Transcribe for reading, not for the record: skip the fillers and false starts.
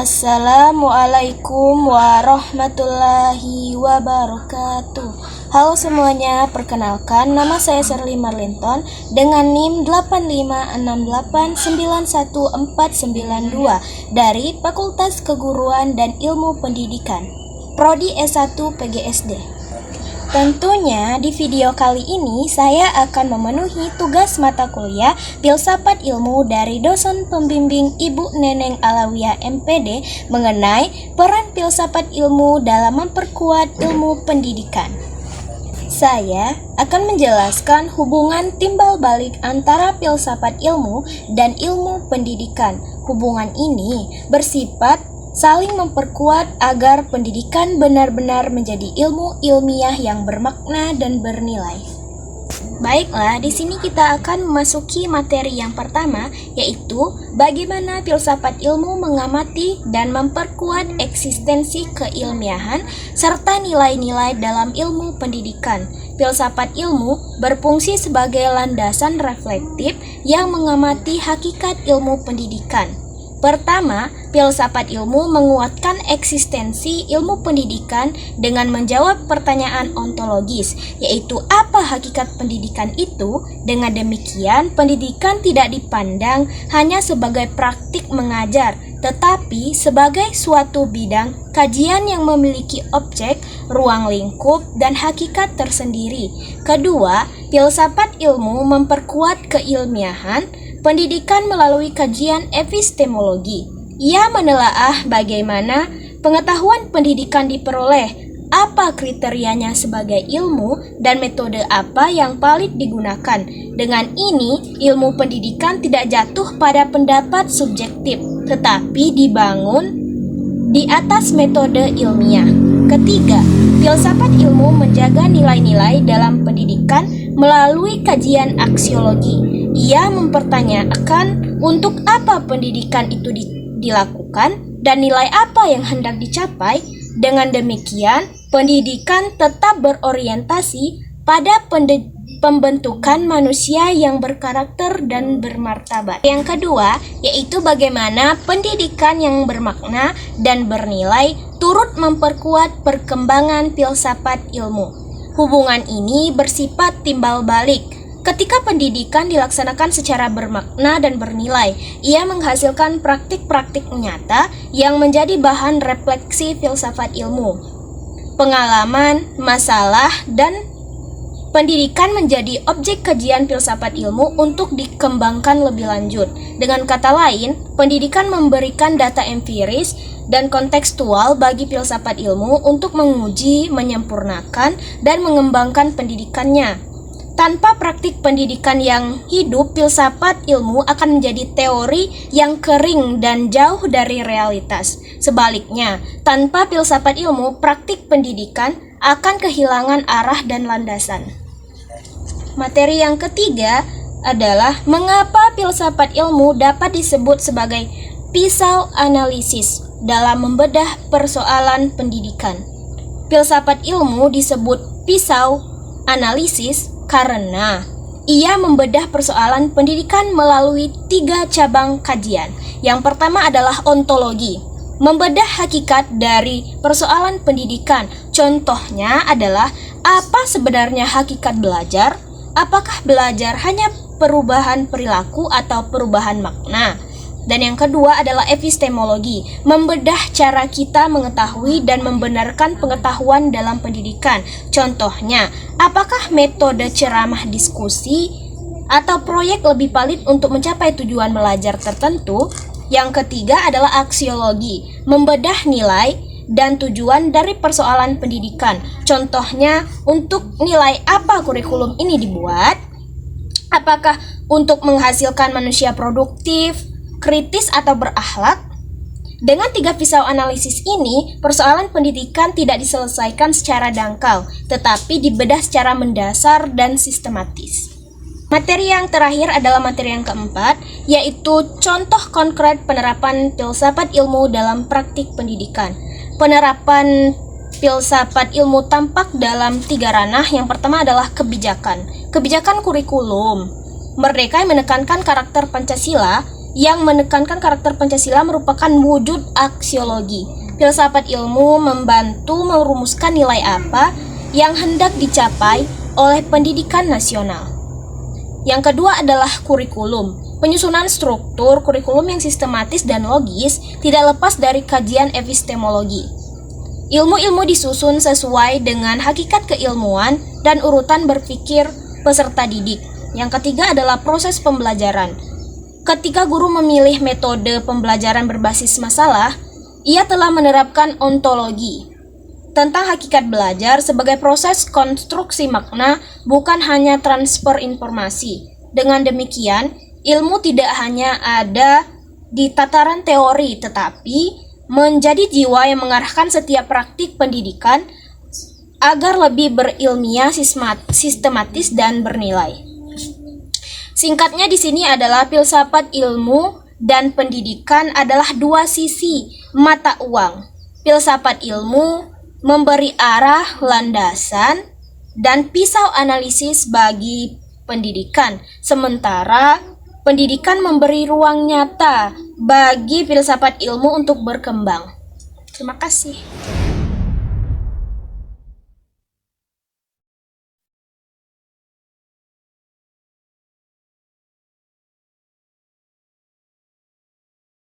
Assalamualaikum warahmatullahi wabarakatuh. Halo semuanya, perkenalkan nama saya Sherly Marlinton dengan NIM 856891492 dari Fakultas Keguruan dan Ilmu Pendidikan, Prodi S1 PGSD. Tentunya di video kali ini saya akan memenuhi tugas mata kuliah Filsafat Ilmu dari dosen pembimbing Ibu Neneng Alawiyah MPD mengenai peran filsafat ilmu dalam memperkuat ilmu pendidikan. Saya akan menjelaskan hubungan timbal balik antara filsafat ilmu dan ilmu pendidikan. Hubungan ini bersifat saling memperkuat agar pendidikan benar-benar menjadi ilmu ilmiah yang bermakna dan bernilai. Baiklah, di sini kita akan memasuki materi yang pertama, yaitu bagaimana filsafat ilmu mengamati dan memperkuat eksistensi keilmiahan serta nilai-nilai dalam ilmu pendidikan. Filsafat ilmu berfungsi sebagai landasan reflektif yang mengamati hakikat ilmu pendidikan. Pertama, filsafat ilmu menguatkan eksistensi ilmu pendidikan dengan menjawab pertanyaan ontologis, yaitu apa hakikat pendidikan itu. Dengan demikian, pendidikan tidak dipandang hanya sebagai praktik mengajar, tetapi sebagai suatu bidang kajian yang memiliki objek, ruang lingkup, dan hakikat tersendiri. Kedua, filsafat ilmu memperkuat keilmiahan pendidikan melalui kajian epistemologi. Ia menelaah bagaimana pengetahuan pendidikan diperoleh, apa kriterianya sebagai ilmu, dan metode apa yang paling digunakan. Dengan ini, ilmu pendidikan tidak jatuh pada pendapat subjektif, tetapi dibangun di atas metode ilmiah. Ketiga, filsafat ilmu menjaga nilai-nilai dalam pendidikan melalui kajian aksiologi. Ia mempertanyakan untuk apa pendidikan itu dilakukan dan nilai apa yang hendak dicapai. Dengan demikian, pendidikan tetap berorientasi pada pembentukan manusia yang berkarakter dan bermartabat. Yang kedua, yaitu bagaimana pendidikan yang bermakna dan bernilai turut memperkuat perkembangan filsafat ilmu. Hubungan ini bersifat timbal balik. Ketika pendidikan dilaksanakan secara bermakna dan bernilai, ia menghasilkan praktik-praktik nyata yang menjadi bahan refleksi filsafat ilmu. Pengalaman, masalah, dan pendidikan menjadi objek kajian filsafat ilmu untuk dikembangkan lebih lanjut. Dengan kata lain, pendidikan memberikan data empiris dan kontekstual bagi filsafat ilmu untuk menguji, menyempurnakan, dan mengembangkan pendidikannya. Tanpa praktik pendidikan yang hidup, filsafat ilmu akan menjadi teori yang kering dan jauh dari realitas. Sebaliknya, tanpa filsafat ilmu, praktik pendidikan akan kehilangan arah dan landasan. Materi yang ketiga adalah mengapa filsafat ilmu dapat disebut sebagai pisau analisis dalam membedah persoalan pendidikan. Filsafat ilmu disebut pisau analisis karena ia membedah persoalan pendidikan melalui 3 cabang kajian. Yang pertama adalah ontologi, membedah hakikat dari persoalan pendidikan. Contohnya adalah apa sebenarnya hakikat belajar? Apakah belajar hanya perubahan perilaku atau perubahan makna? Dan yang kedua adalah epistemologi, membedah cara kita mengetahui dan membenarkan pengetahuan dalam pendidikan. Contohnya, apakah metode ceramah diskusi atau proyek lebih valid untuk mencapai tujuan belajar tertentu? Yang ketiga adalah aksiologi, membedah nilai dan tujuan dari persoalan pendidikan. Contohnya, untuk nilai apa kurikulum ini dibuat? Apakah untuk menghasilkan manusia produktif, kritis, atau berakhlak? Dengan 3 pisau analisis ini, persoalan pendidikan tidak diselesaikan secara dangkal, tetapi dibedah secara mendasar dan sistematis. Materi yang terakhir adalah materi yang keempat, yaitu contoh konkret penerapan filsafat ilmu dalam praktik pendidikan. Penerapan filsafat ilmu tampak dalam 3 ranah. Yang pertama adalah kebijakan kurikulum. Merdeka yang menekankan karakter Pancasila yang menekankan karakter Pancasila merupakan wujud aksiologi. Filsafat ilmu membantu merumuskan nilai apa yang hendak dicapai oleh pendidikan nasional. Yang kedua adalah kurikulum. Penyusunan struktur kurikulum yang sistematis dan logis tidak lepas dari kajian epistemologi. Ilmu-ilmu disusun sesuai dengan hakikat keilmuan dan urutan berpikir peserta didik. Yang ketiga adalah proses pembelajaran. Ketika guru memilih metode pembelajaran berbasis masalah, ia telah menerapkan ontologi tentang hakikat belajar sebagai proses konstruksi makna, bukan hanya transfer informasi. Dengan demikian, ilmu tidak hanya ada di tataran teori, tetapi menjadi jiwa yang mengarahkan setiap praktik pendidikan agar lebih berilmiah, sistematis, dan bernilai. Singkatnya di sini adalah filsafat ilmu dan pendidikan adalah dua sisi mata uang. Filsafat ilmu memberi arah, landasan, dan pisau analisis bagi pendidikan, sementara pendidikan memberi ruang nyata bagi filsafat ilmu untuk berkembang. Terima kasih.